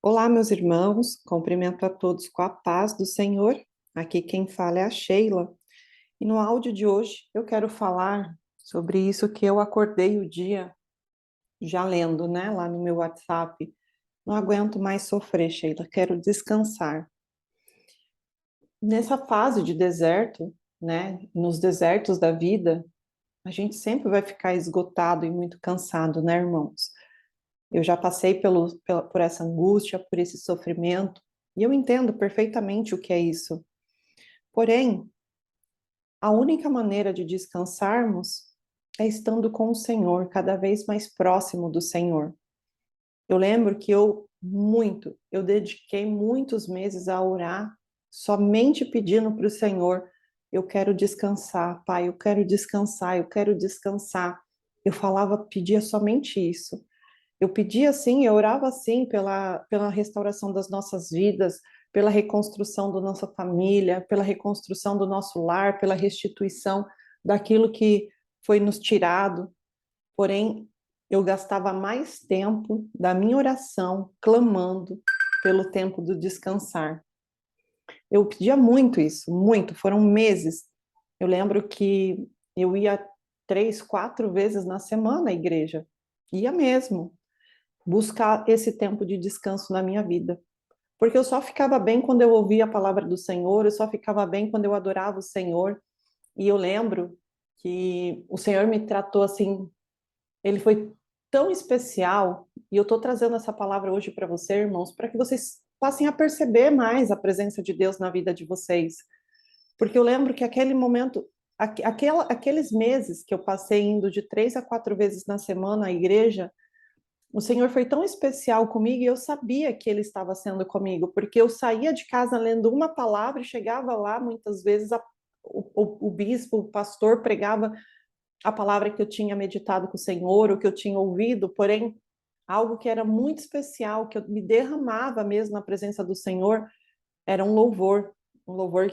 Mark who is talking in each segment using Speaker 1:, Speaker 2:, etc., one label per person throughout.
Speaker 1: Olá, meus irmãos, cumprimento a todos com a paz do Senhor. Aqui quem fala é a Sheila. E no áudio de hoje eu quero falar sobre isso que eu acordei o dia já lendo, né, lá no meu WhatsApp. Não aguento mais sofrer, Sheila, quero descansar. Nessa fase de deserto, né, nos desertos da vida, a gente sempre vai ficar esgotado e muito cansado, né, irmãos? Eu já passei por essa angústia, por esse sofrimento, e eu entendo perfeitamente o que é isso. Porém, a única maneira de descansarmos é estando com o Senhor, cada vez mais próximo do Senhor. Eu lembro que eu dediquei muitos meses a orar, somente pedindo para o Senhor, eu quero descansar, Pai, eu quero descansar, eu quero descansar. Eu falava, pedia somente isso. Eu pedia assim, eu orava assim pela restauração das nossas vidas, pela reconstrução da nossa família, pela reconstrução do nosso lar, pela restituição daquilo que foi nos tirado. Porém, eu gastava mais tempo da minha oração clamando pelo tempo do descansar. Eu pedia muito isso, muito, foram meses. Eu lembro que eu ia 3, 4 vezes na semana à igreja, ia mesmo buscar esse tempo de descanso na minha vida. Porque eu só ficava bem quando eu ouvia a palavra do Senhor, eu só ficava bem quando eu adorava o Senhor. E eu lembro que o Senhor me tratou assim, ele foi tão especial, e eu estou trazendo essa palavra hoje para você, irmãos, para que vocês passem a perceber mais a presença de Deus na vida de vocês. Porque eu lembro que aquele momento, aqueles meses que eu passei indo de 3 a 4 vezes na semana à igreja, o Senhor foi tão especial comigo e eu sabia que Ele estava sendo comigo, porque eu saía de casa lendo uma palavra e chegava lá, muitas vezes, o bispo, o pastor pregava a palavra que eu tinha meditado com o Senhor, o que eu tinha ouvido, porém, algo que era muito especial, que eu me derramava mesmo na presença do Senhor, era um louvor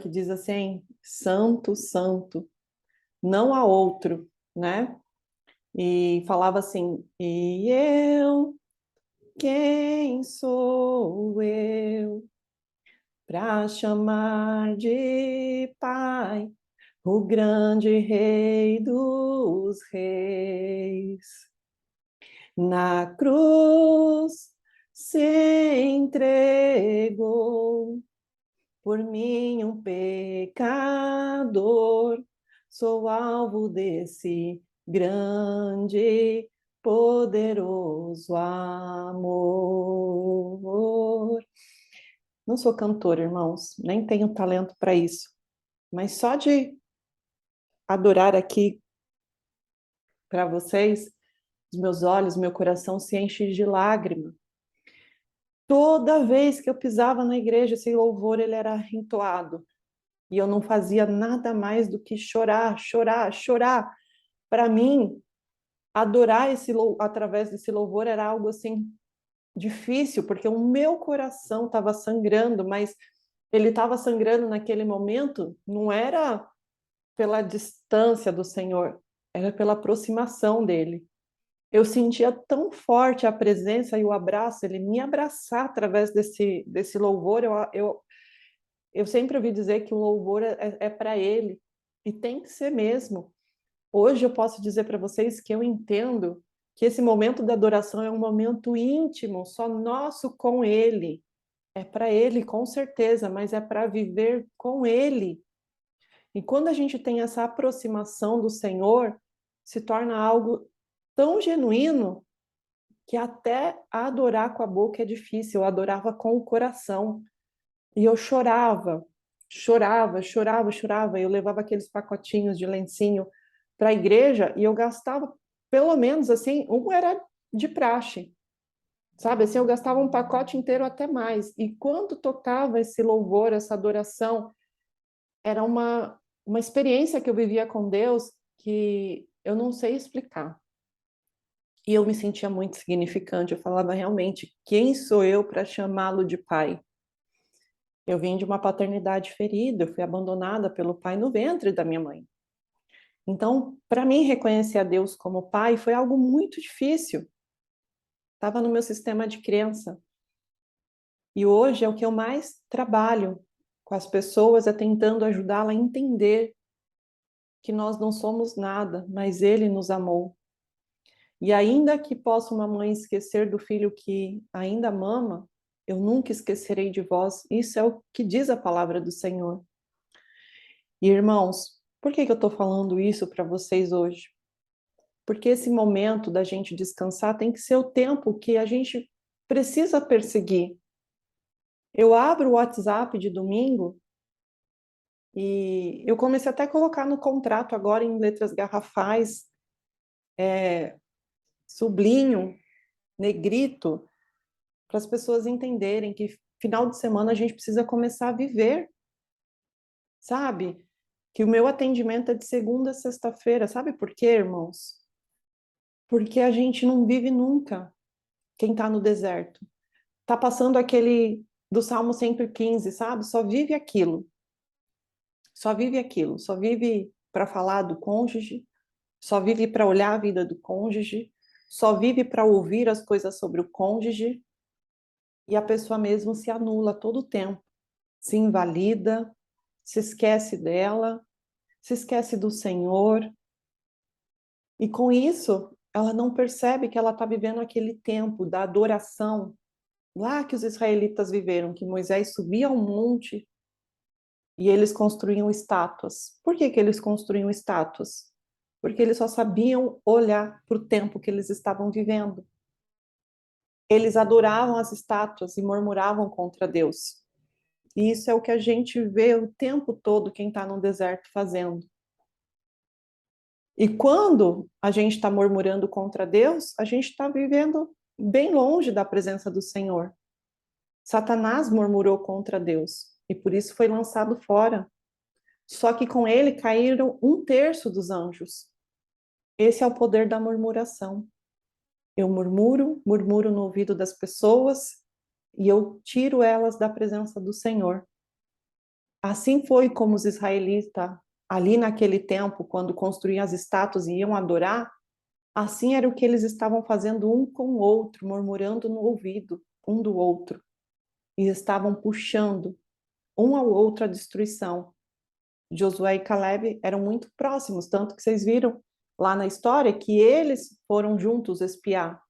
Speaker 1: que diz assim: Santo, Santo, não há outro, né? E falava assim: e eu. Quem sou eu para chamar de Pai, o grande Rei dos Reis? Na cruz se entregou por mim um pecador, sou alvo desse grande, poderoso amor. Não sou cantora, irmãos, nem tenho talento para isso, mas só de adorar aqui para vocês, os meus olhos, meu coração se enche de lágrima. Toda vez que eu pisava na igreja, esse louvor ele era entoado. E eu não fazia nada mais do que chorar, chorar, chorar. Para mim, adorar através desse louvor era algo assim difícil, porque o meu coração estava sangrando, mas ele estava sangrando naquele momento, não era pela distância do Senhor, era pela aproximação dele. Eu sentia tão forte a presença e o abraço, ele me abraçar através desse louvor. Eu sempre ouvi dizer que o louvor é para ele, e tem que ser mesmo. Hoje eu posso dizer para vocês que eu entendo que esse momento da adoração é um momento íntimo, só nosso com ele. É para ele, com certeza, mas é para viver com ele. E quando a gente tem essa aproximação do Senhor, se torna algo tão genuíno que até adorar com a boca é difícil, eu adorava com o coração. E eu chorava, chorava, chorava, chorava. Eu levava aqueles pacotinhos de lencinho para a igreja e eu gastava, pelo menos assim, um era de praxe, sabe? Assim, eu gastava um pacote inteiro até mais. E quando tocava esse louvor, essa adoração, era uma experiência que eu vivia com Deus que eu não sei explicar. E eu me sentia muito significante. Eu falava realmente, quem sou eu para chamá-lo de pai? Eu vim de uma paternidade ferida, eu fui abandonada pelo pai no ventre da minha mãe. Então, para mim, reconhecer a Deus como pai foi algo muito difícil. Estava no meu sistema de crença. E hoje é o que eu mais trabalho com as pessoas, é tentando ajudá-la a entender que nós não somos nada, mas Ele nos amou. E ainda que possa uma mãe esquecer do filho que ainda mama, eu nunca esquecerei de vós. Isso é o que diz a palavra do Senhor. E irmãos, por que eu estou falando isso para vocês hoje? Porque esse momento da gente descansar tem que ser o tempo que a gente precisa perseguir. Eu abro o WhatsApp de domingo e eu comecei até a colocar no contrato agora em letras garrafais, sublinho, negrito, para as pessoas entenderem que final de semana a gente precisa começar a viver, sabe? Que o meu atendimento é de segunda a sexta-feira, sabe por quê, irmãos? Porque a gente não vive nunca quem está no deserto. Tá passando aquele do Salmo 115, sabe? Só vive aquilo. Só vive aquilo. Só vive para falar do cônjuge, só vive para olhar a vida do cônjuge, só vive para ouvir as coisas sobre o cônjuge, e a pessoa mesmo se anula todo o tempo, se invalida, se esquece dela, se esquece do Senhor, e com isso ela não percebe que ela está vivendo aquele tempo da adoração lá que os israelitas viveram, que Moisés subia ao monte e eles construíam estátuas. Por que que eles construíam estátuas? Porque eles só sabiam olhar para o tempo que eles estavam vivendo. Eles adoravam as estátuas e murmuravam contra Deus. E isso é o que a gente vê o tempo todo quem está no deserto fazendo. E quando a gente está murmurando contra Deus, a gente está vivendo bem longe da presença do Senhor. Satanás murmurou contra Deus e por isso foi lançado fora. Só que com ele caíram um terço dos anjos. Esse é o poder da murmuração. Eu murmuro, murmuro no ouvido das pessoas e eu tiro elas da presença do Senhor. Assim foi como os israelitas, ali naquele tempo, quando construíam as estátuas e iam adorar, assim era o que eles estavam fazendo um com o outro, murmurando no ouvido um do outro. E estavam puxando um ao outro a destruição. Josué e Caleb eram muito próximos, tanto que vocês viram lá na história que eles foram juntos espiar.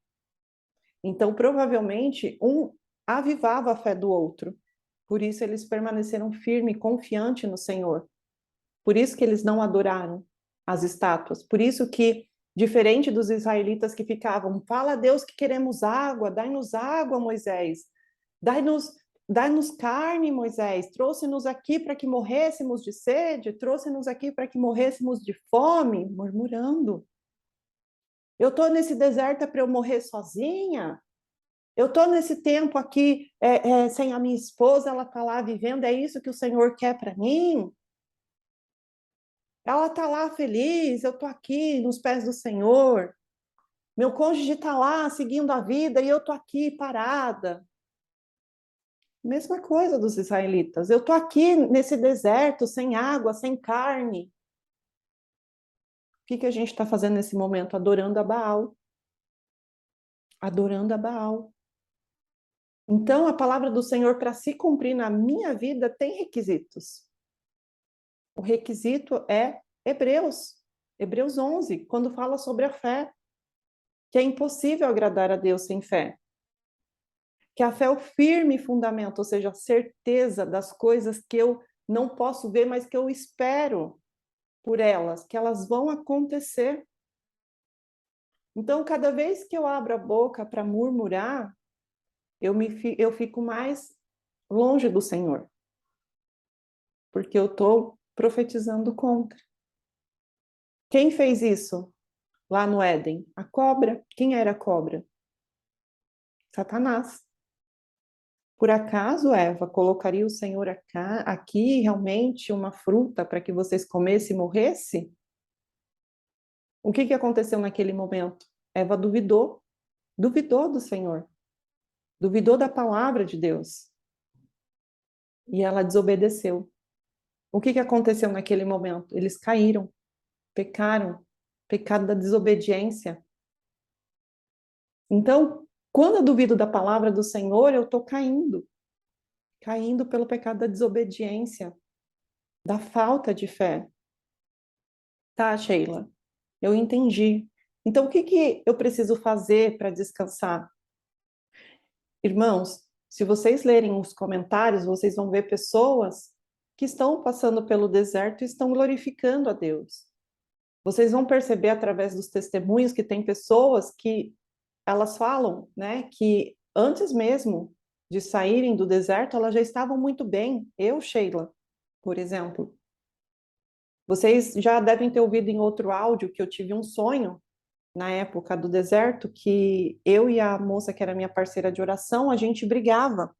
Speaker 1: Então, provavelmente, um avivava a fé do outro. Por isso, eles permaneceram firmes e confiantes no Senhor. Por isso que eles não adoraram as estátuas. Por isso que, diferente dos israelitas que ficavam, fala a Deus que queremos água, dai-nos água, Moisés. Dai-nos Dai-nos carne, Moisés, trouxe-nos aqui para que morrêssemos de sede, trouxe-nos aqui para que morrêssemos de fome, murmurando. Eu estou nesse deserto para eu morrer sozinha? Eu estou nesse tempo aqui sem a minha esposa, ela está lá vivendo, é isso que o Senhor quer para mim? Ela está lá feliz, eu estou aqui nos pés do Senhor. Meu cônjuge está lá seguindo a vida e eu estou aqui parada. Mesma coisa dos israelitas. Eu estou aqui nesse deserto, sem água, sem carne. O que a gente está fazendo nesse momento? Adorando a Baal. Adorando a Baal. Então, a palavra do Senhor, para se cumprir na minha vida, tem requisitos. O requisito é Hebreus. Hebreus 11, quando fala sobre a fé. Que é impossível agradar a Deus sem fé. Que a fé é o firme fundamento, ou seja, a certeza das coisas que eu não posso ver, mas que eu espero por elas, que elas vão acontecer. Então, cada vez que eu abro a boca para murmurar, eu fico mais longe do Senhor, porque eu estou profetizando contra. Quem fez isso lá no Éden? A cobra. Quem era a cobra? Satanás. Por acaso, Eva, colocaria o Senhor aqui realmente uma fruta para que vocês comessem e morressem? O que aconteceu naquele momento? Eva duvidou, duvidou do Senhor, duvidou da palavra de Deus. E ela desobedeceu. O que aconteceu naquele momento? Eles caíram, pecaram, pecado da desobediência. Então, quando eu duvido da palavra do Senhor, eu estou caindo. caindo pelo pecado da desobediência, da falta de fé. Tá, Sheila, eu entendi. Então, o que que eu preciso fazer para descansar? Irmãos, se vocês lerem os comentários, vocês vão ver pessoas que estão passando pelo deserto e estão glorificando a Deus. Vocês vão perceber através dos testemunhos que tem pessoas que elas falam, né, que antes mesmo de saírem do deserto, elas já estavam muito bem. Eu, Sheila, por exemplo, vocês já devem ter ouvido em outro áudio que eu tive um sonho na época do deserto que eu e a moça que era minha parceira de oração, a gente brigava.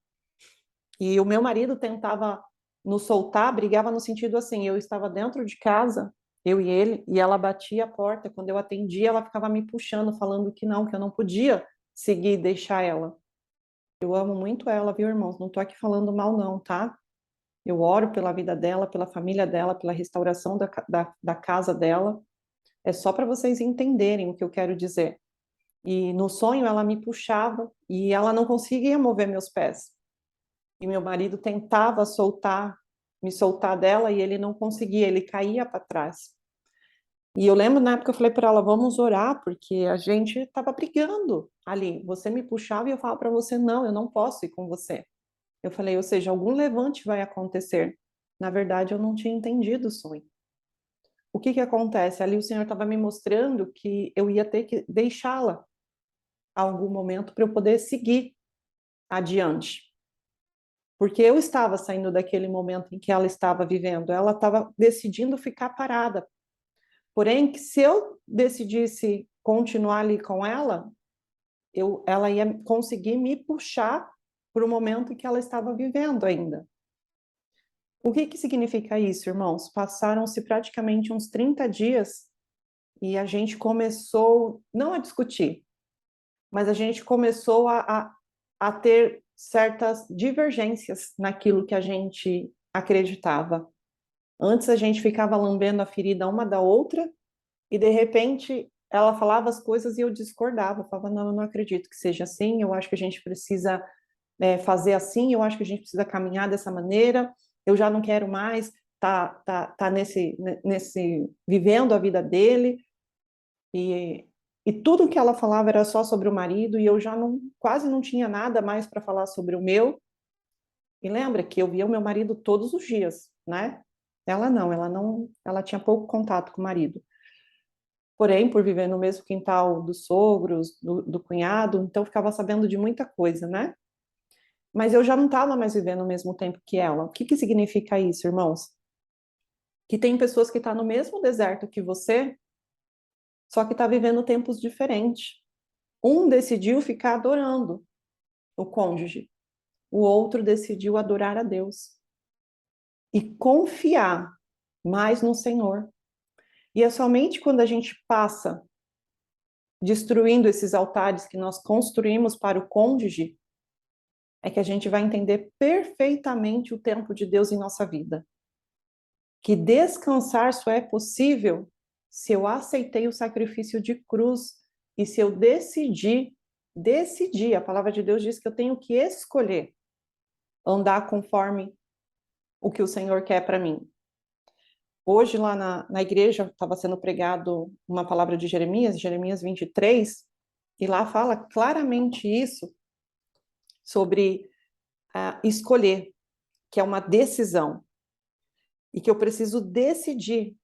Speaker 1: E o meu marido tentava nos soltar, brigava no sentido assim, eu estava dentro de casa, eu e ele, e ela batia a porta. Quando eu atendia, ela ficava me puxando, falando que eu não podia seguir e deixar ela. Eu amo muito ela, viu, irmãos? Não tô aqui falando mal, não, tá? Eu oro pela vida dela, pela família dela, pela restauração da casa dela. É só para vocês entenderem o que eu quero dizer. E no sonho ela me puxava e ela não conseguia mover meus pés. E meu marido tentava me soltar dela e ele não conseguia, ele caía para trás. E eu lembro na época eu falei para ela, vamos orar, porque a gente estava brigando ali. Você me puxava e eu falava para você, não, eu não posso ir com você. Eu falei, ou seja, algum levante vai acontecer. Na verdade, eu não tinha entendido o sonho. O que que acontece? Ali o Senhor estava me mostrando que eu ia ter que deixá-la a algum momento para eu poder seguir adiante. Porque eu estava saindo daquele momento em que ela estava vivendo, ela estava decidindo ficar parada. Porém, que se eu decidisse continuar ali com ela, ela ia conseguir me puxar para o momento em que ela estava vivendo ainda. O que que significa isso, irmãos? Passaram-se praticamente uns 30 dias e a gente começou, não a discutir, mas a gente começou a ter certas divergências naquilo que a gente acreditava. Antes a gente ficava lambendo a ferida uma da outra e de repente ela falava as coisas e eu discordava. Eu falava, não, eu não acredito que seja assim, eu acho que a gente precisa fazer assim, eu acho que a gente precisa caminhar dessa maneira, eu já não quero mais tá nesse vivendo a vida dele e e tudo que ela falava era só sobre o marido e eu já não quase não tinha nada mais para falar sobre o meu. E lembra que eu via o meu marido todos os dias, né? Ela tinha pouco contato com o marido. Porém, por viver no mesmo quintal dos sogros, do cunhado, então ficava sabendo de muita coisa, né? Mas eu já não estava mais vivendo o mesmo tempo que ela. O que que significa isso, irmãos? Que tem pessoas que estão no mesmo deserto que você, só que está vivendo tempos diferentes. Um decidiu ficar adorando o cônjuge, o outro decidiu adorar a Deus e confiar mais no Senhor. E é somente quando a gente passa destruindo esses altares que nós construímos para o cônjuge é que a gente vai entender perfeitamente o tempo de Deus em nossa vida. Que descansar só é possível se eu aceitei o sacrifício de cruz e se eu decidi, a palavra de Deus diz que eu tenho que escolher andar conforme o que o Senhor quer para mim. Hoje, lá na igreja, estava sendo pregado uma palavra de Jeremias 23, e lá fala claramente isso, sobre escolher, que é uma decisão, e que eu preciso decidir,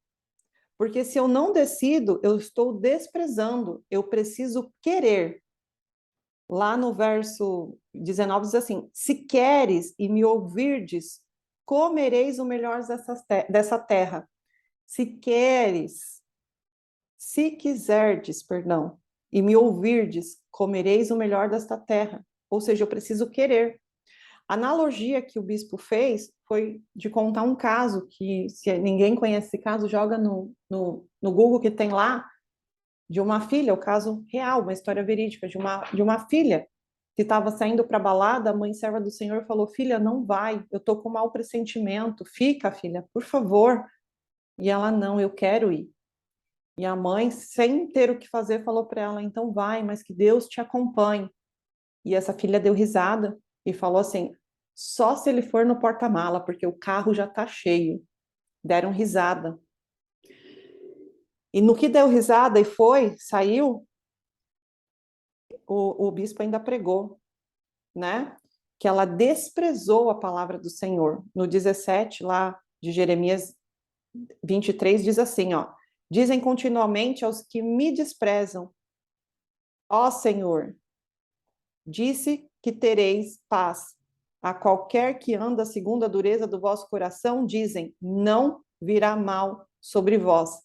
Speaker 1: porque se eu não decido, eu estou desprezando, eu preciso querer. Lá no verso 19 diz assim, se queres e me ouvirdes, comereis o melhor dessa terra. Se queres, se quiserdes, perdão, e me ouvirdes, comereis o melhor desta terra. Ou seja, eu preciso querer. A analogia que o bispo fez foi de contar um caso, que se ninguém conhece esse caso, joga no Google que tem lá, de uma filha, o caso real, uma história verídica, de uma filha que estava saindo para a balada, a mãe serva do Senhor falou, filha, não vai, eu estou com mau pressentimento, fica, filha, por favor. E ela, não, eu quero ir. E a mãe, sem ter o que fazer, falou para ela, então vai, mas que Deus te acompanhe. E essa filha deu risada e falou assim, Só se ele for no porta-mala, porque o carro já está cheio. Deram risada. E no que deu risada e foi, saiu, o bispo ainda pregou, né? Que ela desprezou a palavra do Senhor. No 17, lá de Jeremias 23, diz assim, ó. Dizem continuamente aos que me desprezam, ó Senhor, disse que tereis paz. A qualquer que anda segundo a dureza do vosso coração, dizem, não virá mal sobre vós.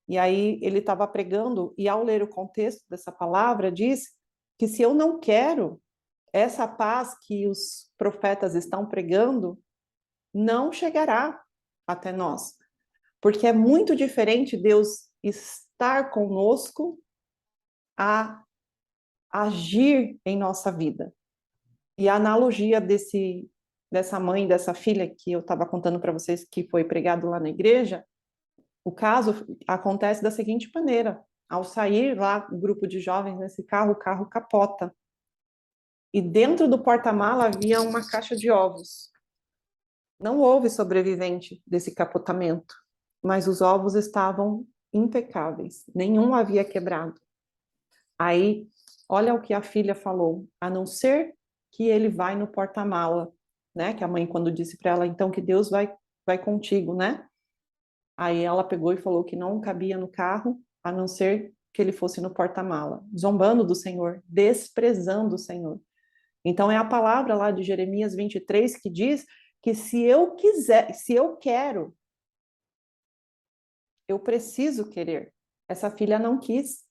Speaker 1: E aí ele estava pregando, e ao ler o contexto dessa palavra, diz que se eu não quero essa paz que os profetas estão pregando, não chegará até nós. Porque é muito diferente Deus estar conosco a agir em nossa vida. E a analogia dessa mãe, dessa filha que eu estava contando para vocês, que foi pregado lá na igreja, o caso acontece da seguinte maneira: ao sair lá, o grupo de jovens nesse carro, o carro capota. E dentro do porta-mala havia uma caixa de ovos. Não houve sobrevivente desse capotamento, mas os ovos estavam impecáveis, nenhum havia quebrado. Aí, olha o que a filha falou: a não ser que ele vai no porta-mala, né? Que a mãe, quando disse para ela, então que Deus vai contigo, né? Aí ela pegou e falou que não cabia no carro, a não ser que ele fosse no porta-mala, zombando do Senhor, desprezando o Senhor. Então é a palavra lá de Jeremias 23 que diz que se eu quiser, se eu quero, eu preciso querer. Essa filha não quis.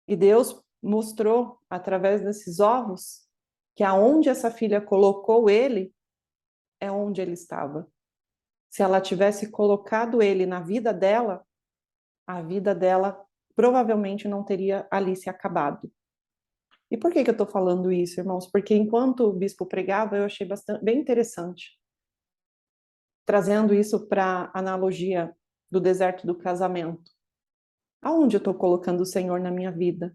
Speaker 1: E Deus mostrou através desses ovos que aonde essa filha colocou ele é onde ele estava. Se ela tivesse colocado ele na vida dela, a vida dela provavelmente não teria ali se acabado. E por que eu estou falando isso, irmãos? Porque enquanto o bispo pregava, eu achei bem interessante, trazendo isso para a analogia do deserto do casamento. Aonde eu estou colocando o Senhor na minha vida?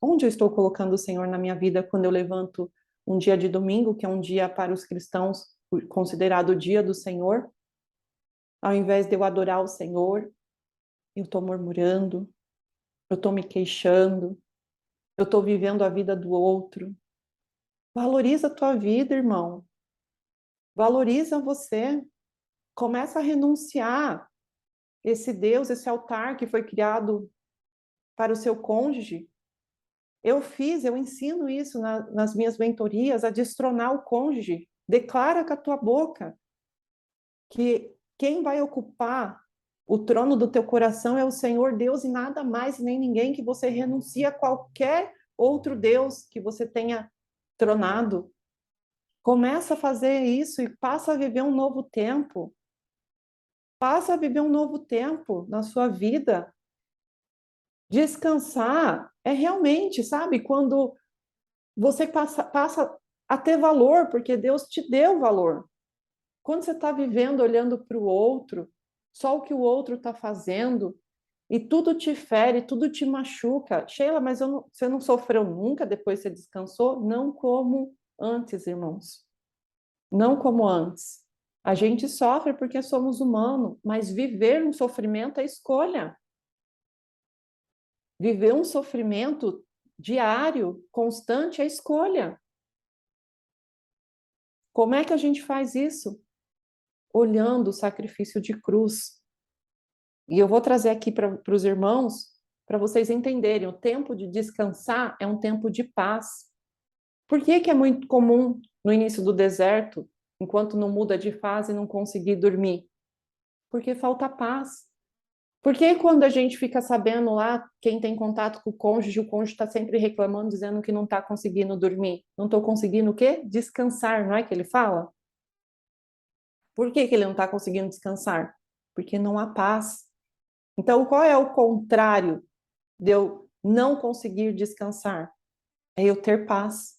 Speaker 1: Onde eu estou colocando o Senhor na minha vida quando eu levanto um dia de domingo, que é um dia para os cristãos considerado o dia do Senhor? Ao invés de eu adorar o Senhor, eu estou murmurando, eu estou me queixando, eu estou vivendo a vida do outro. Valoriza a tua vida, irmão. Valoriza você. Começa a renunciar esse Deus, esse altar que foi criado para o seu cônjuge. Eu ensino isso nas minhas mentorias, a destronar o cônjuge. Declara com a tua boca que quem vai ocupar o trono do teu coração é o Senhor Deus e nada mais nem ninguém, que você renuncie a qualquer outro Deus que você tenha tronado. Começa a fazer isso e passa a viver um novo tempo. Passa a viver um novo tempo na sua vida. Descansar é realmente, sabe, quando você passa a ter valor, porque Deus te deu valor. Quando você está vivendo olhando para o outro, só o que o outro está fazendo, e tudo te fere, tudo te machuca. Sheila, mas você não sofreu nunca depois que você descansou? Não como antes, irmãos. Não como antes. A gente sofre porque somos humanos, mas viver um sofrimento é escolha. Viver um sofrimento diário, constante, é escolha. Como é que a gente faz isso? Olhando o sacrifício de cruz. E eu vou trazer aqui para os irmãos, para vocês entenderem, o tempo de descansar é um tempo de paz. Por que que é muito comum no início do deserto, enquanto não muda de fase, não conseguir dormir? Porque falta paz. Porque quando a gente fica sabendo lá, quem tem contato com o cônjuge está sempre reclamando, dizendo que não está conseguindo dormir. Não estou conseguindo o quê? Descansar, não é que ele fala? Por que que ele não está conseguindo descansar? Porque não há paz. Então, qual é o contrário de eu não conseguir descansar? É eu ter paz.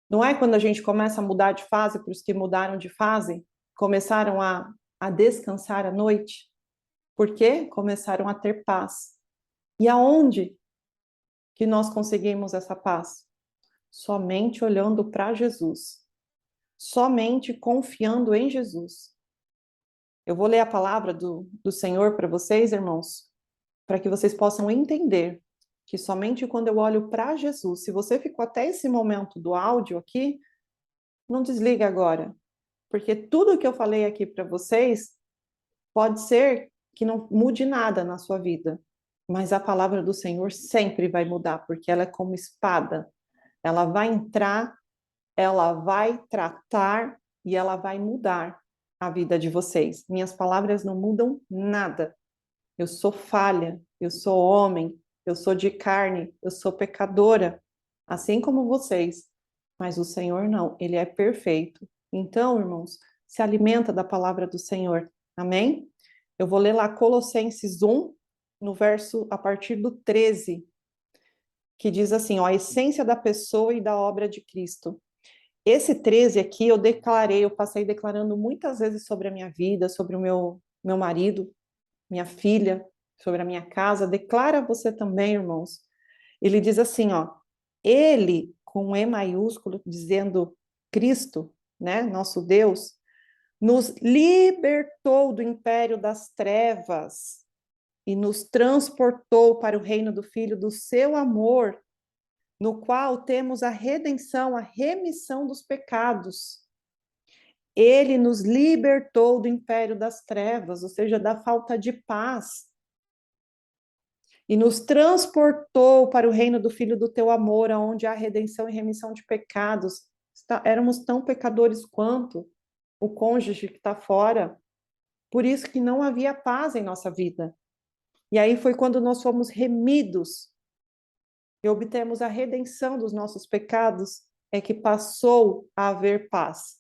Speaker 1: Não é quando a gente começa a mudar de fase, para os que mudaram de fase, começaram a descansar à noite? Porque começaram a ter paz. E aonde que nós conseguimos essa paz? somente olhando para Jesus, somente confiando em Jesus. Eu vou ler a palavra do Senhor para vocês, irmãos, para que vocês possam entender que somente quando eu olho para Jesus, se você ficou até esse momento do áudio aqui, não desliga agora, porque tudo que eu falei aqui para vocês pode ser que não mude nada na sua vida, mas a palavra do Senhor sempre vai mudar, porque ela é como espada. Ela vai entrar, ela vai tratar e ela vai mudar a vida de vocês. Minhas palavras não mudam nada. Eu sou falha, eu sou homem, eu sou de carne, eu sou pecadora, assim como vocês. Mas o Senhor não, ele é perfeito. Então, irmãos, se alimenta da palavra do Senhor. Amém? Eu vou ler lá Colossenses 1, no verso a partir do 13, que diz assim, ó, a essência da pessoa e da obra de Cristo. Esse 13 aqui eu declarei, eu passei declarando muitas vezes sobre a minha vida, sobre o meu marido, minha filha, sobre a minha casa. Declara você também, irmãos. Ele diz assim, ó, ele, com E maiúsculo, dizendo Cristo, né, nosso Deus, nos libertou do império das trevas e nos transportou para o reino do Filho do seu amor, no qual temos a redenção, a remissão dos pecados. Ele nos libertou do império das trevas, ou seja, da falta de paz, e nos transportou para o reino do Filho do teu amor, onde há redenção e remissão de pecados. Éramos tão pecadores quanto o cônjuge que está fora, por isso que não havia paz em nossa vida. E aí foi quando nós fomos remidos e obtemos a redenção dos nossos pecados, é que passou a haver paz.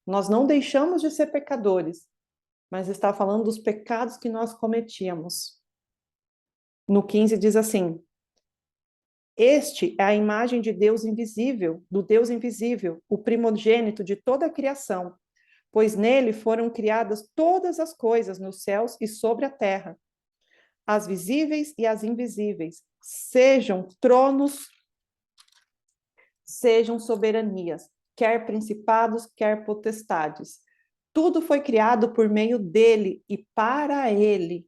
Speaker 1: Nós não deixamos de ser pecadores, mas está falando dos pecados que nós cometíamos. No 15 diz assim: este é a imagem de Deus invisível, do Deus invisível, o primogênito de toda a criação, pois nele foram criadas todas as coisas nos céus e sobre a terra, as visíveis e as invisíveis, sejam tronos, sejam soberanias, quer principados, quer potestades. Tudo foi criado por meio dele e para ele.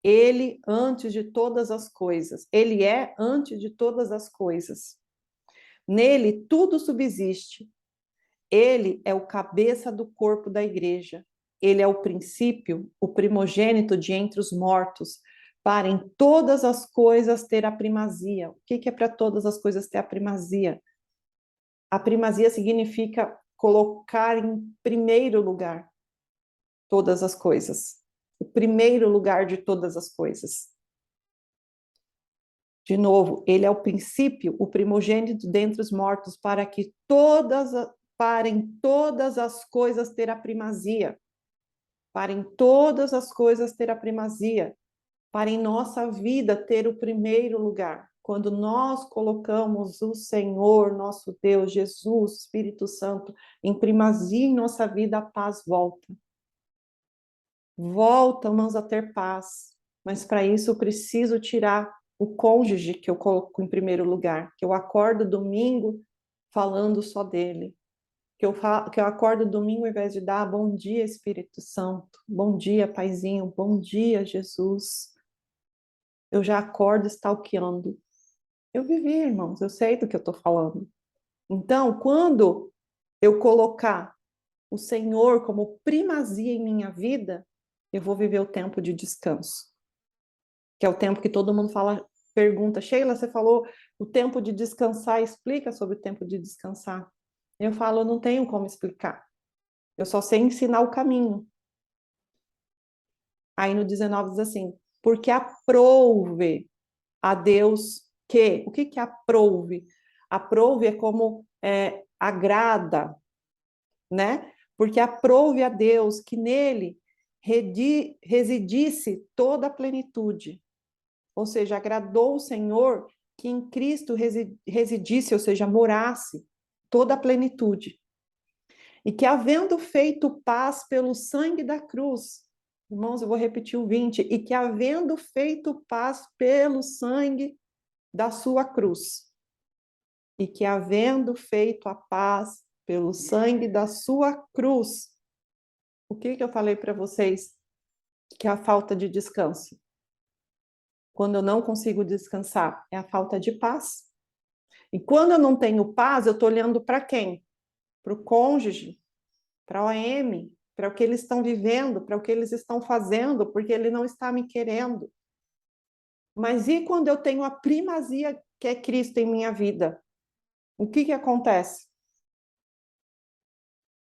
Speaker 1: Ele antes de todas as coisas. Ele é antes de todas as coisas. Nele tudo subsiste. Ele é o cabeça do corpo da igreja. Ele é o princípio, o primogênito de entre os mortos, para em todas as coisas ter a primazia. O que é para todas as coisas ter a primazia? A primazia significa colocar em primeiro lugar todas as coisas. O primeiro lugar de todas as coisas. De novo, ele é o princípio, o primogênito dentre os mortos, para em todas as coisas ter a primazia. Para em todas as coisas ter a primazia. Para em nossa vida ter o primeiro lugar. Quando nós colocamos o Senhor, nosso Deus, Jesus, Espírito Santo, em primazia em nossa vida, a paz volta. Voltamos a ter paz. Mas para isso eu preciso tirar o cônjuge que eu coloco em primeiro lugar, que eu acordo domingo falando só dele, que eu acordo domingo ao invés de dar bom dia, Espírito Santo, bom dia, Paizinho, bom dia, Jesus. Eu já acordo stalkeando. Eu vivi, irmãos, eu sei do que eu estou falando. Então, quando eu colocar o Senhor como primazia em minha vida, eu vou viver o tempo de descanso, que é o tempo que todo mundo fala, pergunta, Sheila, você falou o tempo de descansar, explica sobre o tempo de descansar. Eu falo, eu não tenho como explicar, eu só sei ensinar o caminho. Aí no 19 diz assim, porque aprouve a Deus que, o que é aprouve? Aprouve é como agrada, né? Porque aprouve a Deus que nele residisse toda a plenitude. Ou seja, agradou o Senhor que em Cristo residisse, ou seja, morasse toda a plenitude. E que havendo feito paz pelo sangue da cruz, irmãos, eu vou repetir o 20, e que havendo feito paz pelo sangue da sua cruz. e que, havendo feito a paz pelo sangue da sua cruz, o que eu falei para vocês que é a falta de descanso? Quando eu não consigo descansar, é a falta de paz. E quando eu não tenho paz, eu estou olhando para quem? Para o cônjuge, para a OM, para o que eles estão vivendo, para o que eles estão fazendo, porque ele não está me querendo. Mas e quando eu tenho a primazia que é Cristo em minha vida? O que acontece?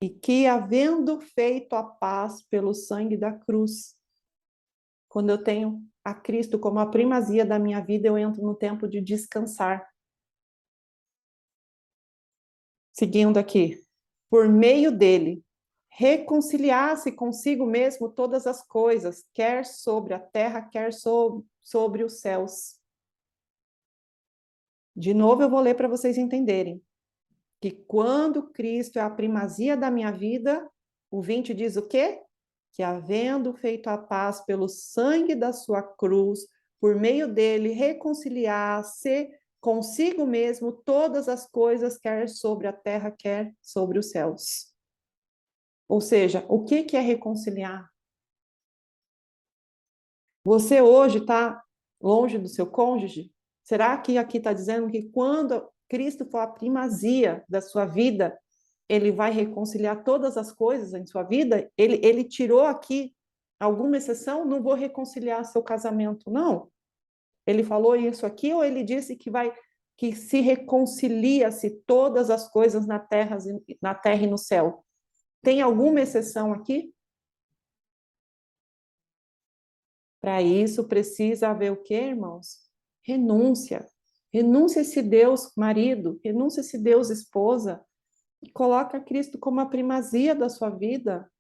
Speaker 1: E que, havendo feito a paz pelo sangue da cruz, quando eu tenho a Cristo como a primazia da minha vida, eu entro no tempo de descansar. Seguindo aqui, por meio dele, reconciliar-se consigo mesmo todas as coisas, quer sobre a terra, quer sobre os céus. De novo, eu vou ler para vocês entenderem que quando Cristo é a primazia da minha vida, o 20 diz o quê? Que, havendo feito a paz pelo sangue da sua cruz, por meio dele reconciliar-se consigo mesmo todas as coisas, quer sobre a terra, quer sobre os céus. Ou seja, o que é reconciliar? Você hoje está longe do seu cônjuge? Será que aqui está dizendo que quando Cristo for a primazia da sua vida, ele vai reconciliar todas as coisas em sua vida? Ele tirou aqui alguma exceção? Não vou reconciliar seu casamento, não. Ele falou isso aqui ou ele disse que se reconcilia-se todas as coisas na terra e no céu? Tem alguma exceção aqui? Para isso precisa haver o quê, irmãos? Renúncia. Renúncia esse Deus marido, renúncia esse Deus esposa, e coloca Cristo como a primazia da sua vida.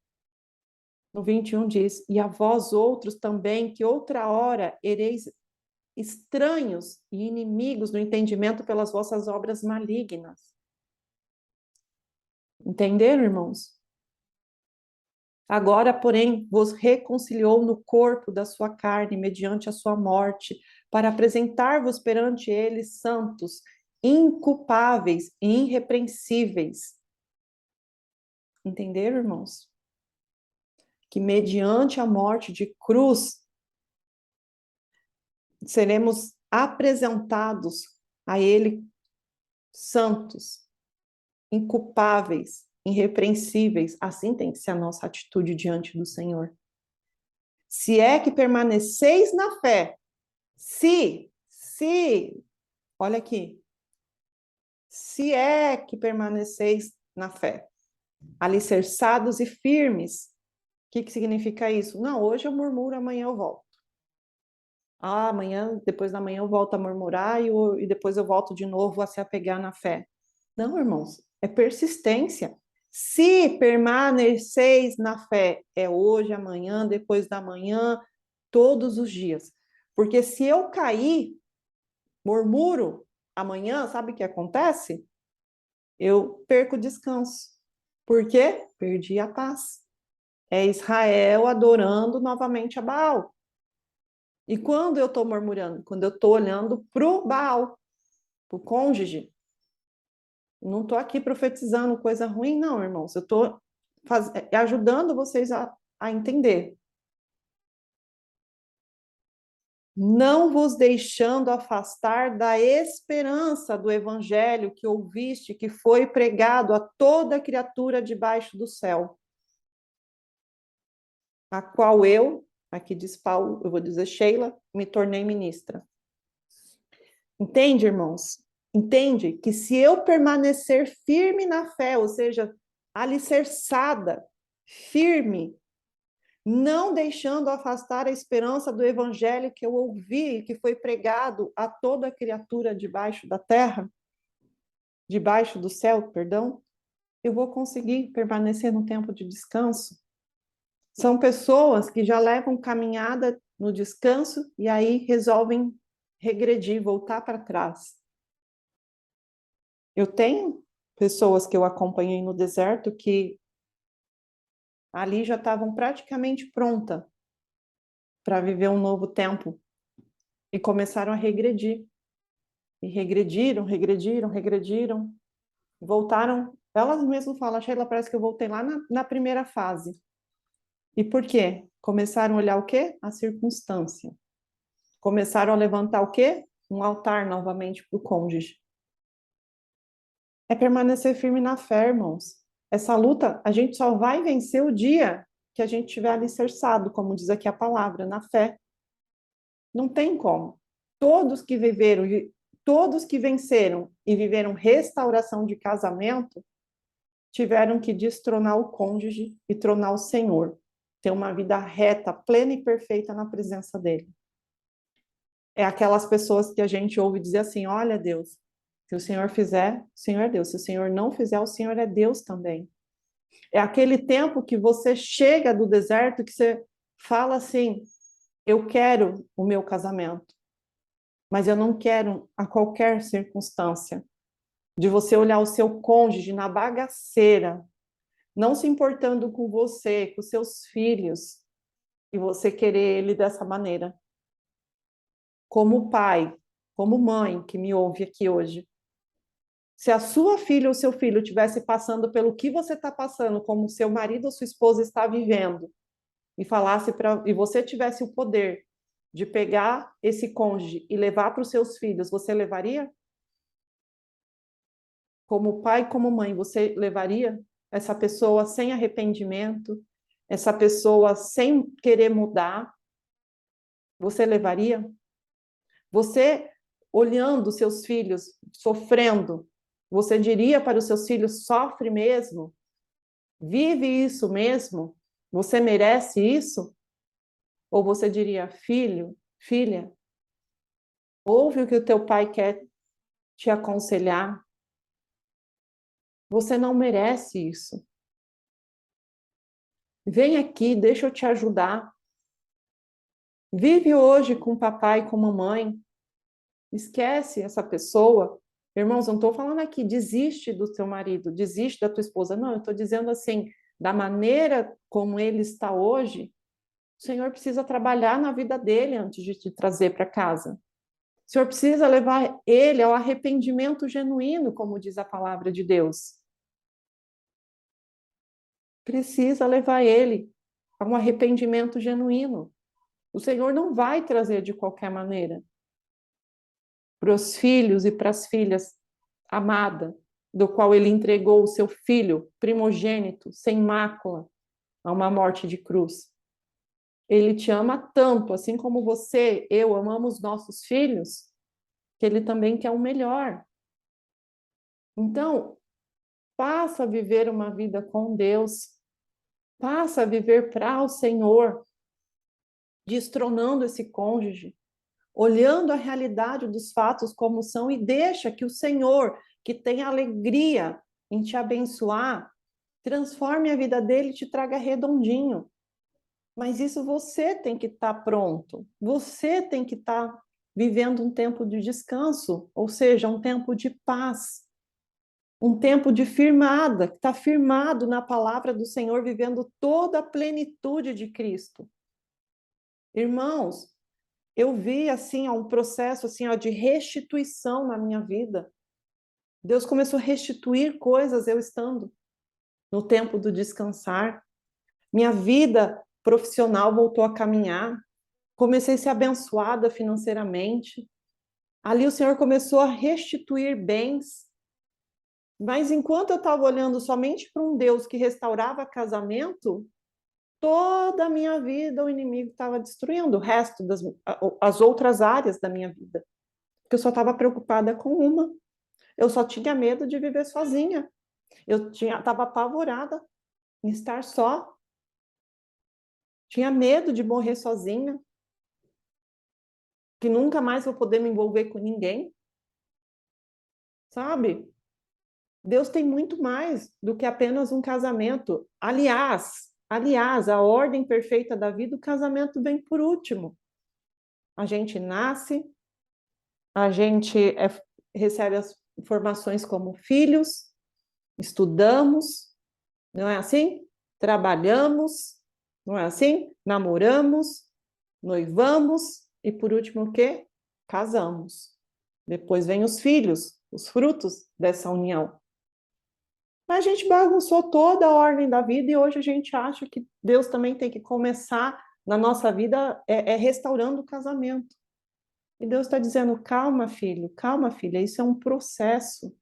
Speaker 1: No 21 diz: e a vós outros também, que outra hora ereis estranhos e inimigos no entendimento pelas vossas obras malignas. Entenderam, irmãos? Agora, porém, vos reconciliou no corpo da sua carne, mediante a sua morte, para apresentar-vos perante ele santos, inculpáveis e irrepreensíveis. Entenderam, irmãos? Que mediante a morte de cruz, seremos apresentados a ele santos, inculpáveis, irrepreensíveis. Assim tem que ser a nossa atitude diante do Senhor. Se é que permaneceis na fé, se, olha aqui, se é que permaneceis na fé, alicerçados e firmes, o que significa isso? Não, hoje eu murmuro, amanhã eu volto. Ah, amanhã, depois da manhã eu volto a murmurar e depois eu volto de novo a se apegar na fé. Não, irmãos, é persistência. Se permaneceis na fé, é hoje, amanhã, depois da manhã, todos os dias. Porque se eu cair, murmuro, amanhã, sabe o que acontece? Eu perco o descanso. Por quê? Perdi a paz. É Israel adorando novamente a Baal. E quando eu estou murmurando? Quando eu estou olhando para o Baal, para o cônjuge. Não estou aqui profetizando coisa ruim, não, irmãos. Eu estou ajudando vocês a entender. Não vos deixando afastar da esperança do evangelho que ouviste, que foi pregado a toda criatura debaixo do céu, a qual eu, aqui diz Paulo, eu vou dizer Sheila, me tornei ministra. Entende, irmãos? Entende que se eu permanecer firme na fé, ou seja, alicerçada, firme, não deixando afastar a esperança do evangelho que eu ouvi, que foi pregado a toda criatura debaixo da terra, debaixo do céu, perdão, eu vou conseguir permanecer no tempo de descanso. São pessoas que já levam caminhada no descanso e aí resolvem regredir, voltar para trás. Eu tenho pessoas que eu acompanhei no deserto que ali já estavam praticamente prontas para viver um novo tempo e começaram a regredir. E regrediram, regrediram, regrediram. Voltaram, elas mesmas falam, Sheila, parece que eu voltei lá na primeira fase. E por quê? Começaram a olhar o quê? A circunstância. Começaram a levantar o quê? Um altar novamente para o cônjuge. É permanecer firme na fé, irmãos. Essa luta, a gente só vai vencer o dia que a gente estiver alicerçado, como diz aqui a palavra, na fé. Não tem como. Todos que viveram, todos que venceram e viveram restauração de casamento, tiveram que destronar o cônjuge e tronar o Senhor. Ter uma vida reta, plena e perfeita na presença dele. É aquelas pessoas que a gente ouve dizer assim, olha, Deus, se o Senhor fizer, o Senhor é Deus. Se o Senhor não fizer, o Senhor é Deus também. É aquele tempo que você chega do deserto, que você fala assim, eu quero o meu casamento, mas eu não quero a qualquer circunstância. De você olhar o seu cônjuge na bagaceira, não se importando com você, com seus filhos, e você querer ele dessa maneira. Como pai, como mãe que me ouve aqui hoje, se a sua filha ou seu filho estivesse passando pelo que você está passando, como seu marido ou sua esposa está vivendo, e falasse e você tivesse o poder de pegar esse cônjuge e levar para os seus filhos, você levaria? Como pai, como mãe, você levaria essa pessoa sem arrependimento, essa pessoa sem querer mudar? Você levaria? Você olhando seus filhos sofrendo, você diria para os seus filhos: sofre mesmo? Vive isso mesmo? Você merece isso? Ou você diria: filho, filha, ouve o que o teu pai quer te aconselhar? Você não merece isso. Vem aqui, deixa eu te ajudar. Vive hoje com o papai e com a mamãe. Esquece essa pessoa. Irmãos, não estou falando aqui, desiste do seu marido, desiste da tua esposa. Não, eu estou dizendo assim, da maneira como ele está hoje, o Senhor precisa trabalhar na vida dele antes de te trazer para casa. O Senhor precisa levar ele ao arrependimento genuíno, como diz a palavra de Deus. Precisa levar ele a um arrependimento genuíno. O Senhor não vai trazer de qualquer maneira. Para os filhos e para as filhas amada, do qual ele entregou o seu filho primogênito, sem mácula, a uma morte de cruz. Ele te ama tanto, assim como você, eu, amamos nossos filhos, que ele também quer o melhor. Então, passa a viver uma vida com Deus, passa a viver para o Senhor, destronando esse cônjuge, olhando a realidade dos fatos como são e deixa que o Senhor, que tem alegria em te abençoar, transforme a vida dele e te traga redondinho. Mas isso você tem que estar pronto. Você tem que estar vivendo um tempo de descanso, ou seja, um tempo de paz, um tempo de firmada, que está firmado na palavra do Senhor, vivendo toda a plenitude de Cristo. Irmãos, eu vi assim um processo assim de restituição na minha vida. Deus começou a restituir coisas eu estando no tempo do descansar. Minha vida profissional voltou a caminhar. Comecei a ser abençoada financeiramente. Ali o Senhor começou a restituir bens. Mas enquanto eu estava olhando somente para um Deus que restaurava casamento, toda a minha vida o inimigo estava destruindo o resto as outras áreas da minha vida. Porque eu só estava preocupada com uma. Eu só tinha medo de viver sozinha. Eu estava apavorada em estar só. Tinha medo de morrer sozinha, que nunca mais vou poder me envolver com ninguém. Sabe? Deus tem muito mais do que apenas um casamento. Aliás, a ordem perfeita da vida, o casamento vem por último. A gente nasce, a gente recebe as informações como filhos, estudamos, não é assim? Trabalhamos, não é assim? Namoramos, noivamos e por último o quê? Casamos. Depois vem os filhos, os frutos dessa união. A gente bagunçou toda a ordem da vida e hoje a gente acha que Deus também tem que começar na nossa vida restaurando o casamento. E Deus está dizendo, calma, filho, calma, filha, isso é um processo.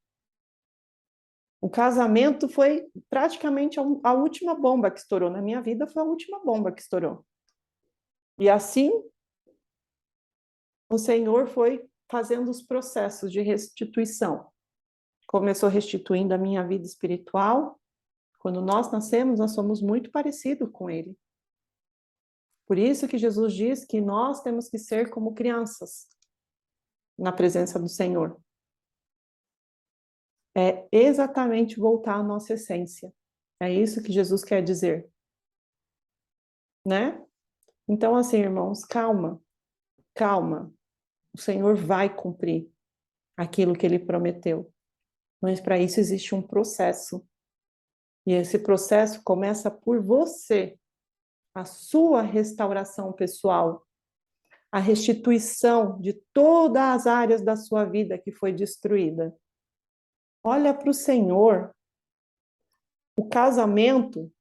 Speaker 1: O casamento foi praticamente a última bomba que estourou. Na minha vida foi a última bomba que estourou. E assim, o Senhor foi fazendo os processos de restituição. Começou restituindo a minha vida espiritual. Quando nós nascemos, nós somos muito parecidos com Ele. Por isso que Jesus diz que nós temos que ser como crianças na presença do Senhor. É exatamente voltar à nossa essência. É isso que Jesus quer dizer. Né? Então, assim, irmãos, calma, calma. O Senhor vai cumprir aquilo que Ele prometeu. Mas para isso existe um processo. E esse processo começa por você, a sua restauração pessoal, a restituição de todas as áreas da sua vida que foi destruída. Olha para o Senhor. O casamento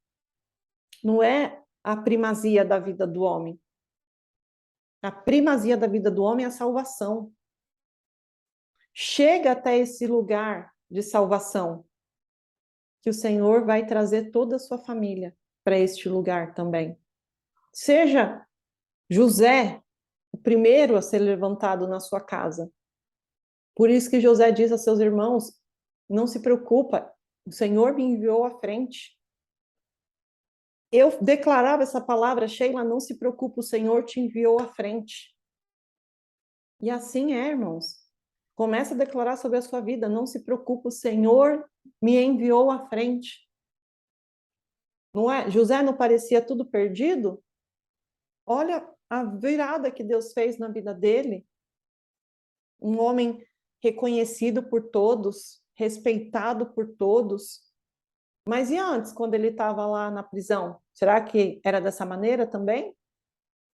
Speaker 1: não é a primazia da vida do homem. A primazia da vida do homem é a salvação. Chega até esse lugar de salvação, que o Senhor vai trazer toda a sua família para este lugar também. Seja José o primeiro a ser levantado na sua casa. Por isso que José diz a seus irmãos, não se preocupa, o Senhor me enviou à frente. Eu declarava essa palavra, Sheila, não se preocupe, o Senhor te enviou à frente. E assim é, irmãos. Começa a declarar sobre a sua vida, não se preocupe, o Senhor me enviou à frente. Não é? José não parecia tudo perdido? Olha a virada que Deus fez na vida dele. Um homem reconhecido por todos, respeitado por todos. Mas e antes, quando ele estava lá na prisão? Será que era dessa maneira também?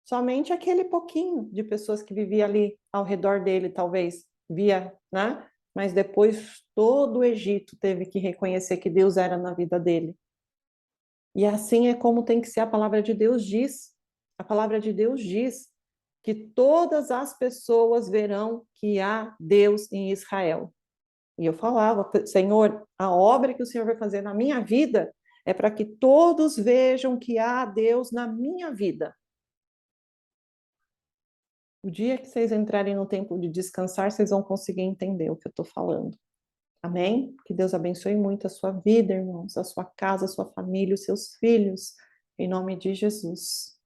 Speaker 1: Somente aquele pouquinho de pessoas que vivia ali ao redor dele, talvez, via, né? Mas depois todo o Egito teve que reconhecer que Deus era na vida dele. E assim é como tem que ser, a palavra de Deus diz. A palavra de Deus diz que todas as pessoas verão que há Deus em Israel. E eu falava, Senhor, a obra que o Senhor vai fazer na minha vida é para que todos vejam que há Deus na minha vida. O dia que vocês entrarem no tempo de descansar, vocês vão conseguir entender o que eu estou falando. Amém? Que Deus abençoe muito a sua vida, irmãos, a sua casa, a sua família, os seus filhos, em nome de Jesus.